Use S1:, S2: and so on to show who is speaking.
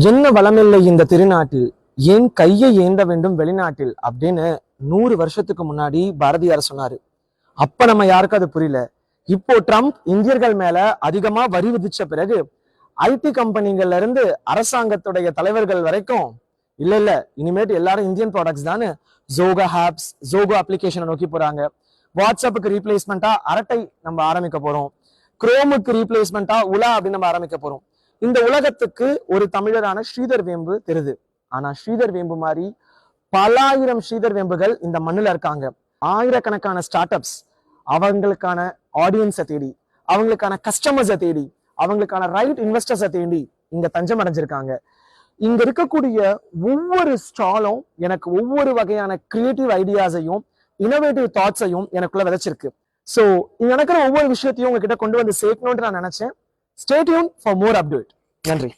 S1: என்ன வளமில்லை இந்த திருநாட்டில், ஏன் கையை ஏந்த வேண்டும் வெளிநாட்டில் அப்படின்னு 100 வருஷத்துக்கு முன்னாடி பாரதியார் சொன்னாரு. அப்ப நம்ம யாருக்கும் அது புரியல. இப்போ ட்ரம்ப் இந்தியர்கள் மேல அதிகமா வரி விதிச்ச பிறகு ஐடி கம்பெனிகள்ல இருந்து அரசாங்கத்துடைய தலைவர்கள் வரைக்கும் இல்ல இனிமேட்டு எல்லாரும் இந்தியன் ப்ராடக்ட்ஸ் தானே ஜோகோ ஆப்ஸ், ஜோகோ அப்ளிகேஷனை நோக்கி போறாங்க. வாட்ஸ்அப்புக்கு ரீப்ளேஸ்மெண்டா அரட்டை நம்ம ஆரம்பிக்க போறோம். குரோமுக்கு ரீப்ளேஸ்மெண்டா உலா அப்படின்னு நம்ம ஆரம்பிக்க போறோம். இந்த உலகத்துக்கு ஒரு தமிழரான ஸ்ரீதர் வேம்பு தெரியுது. ஆனா ஸ்ரீதர் வேம்பு மாதிரி பல ஆயிரம் ஸ்ரீதர் வேம்புகள் இந்த மண்ணுல இருக்காங்க. ஆயிரக்கணக்கான ஸ்டார்ட் அப்ஸ் அவங்களுக்கான ஆடியன்ஸை தேடி, அவங்களுக்கான கஸ்டமர்ஸை தேடி, அவங்களுக்கான ரைட் இன்வெஸ்டர்ஸை தேடி இங்க தஞ்சம் அடைஞ்சிருக்காங்க. இங்க இருக்கக்கூடிய ஒவ்வொரு ஸ்டாலும் எனக்கு ஒவ்வொரு வகையான கிரியேட்டிவ் ஐடியாஸையும் இனோவேட்டிவ் தாட்ஸையும் எனக்குள்ள விதைச்சிருக்கு. ஸோ இங்க நடக்கிற ஒவ்வொரு விஷயத்தையும் உங்ககிட்ட கொண்டு வந்து சேர்க்கணும்னு நான் நினைச்சேன். Stay tuned for more update. நன்றி.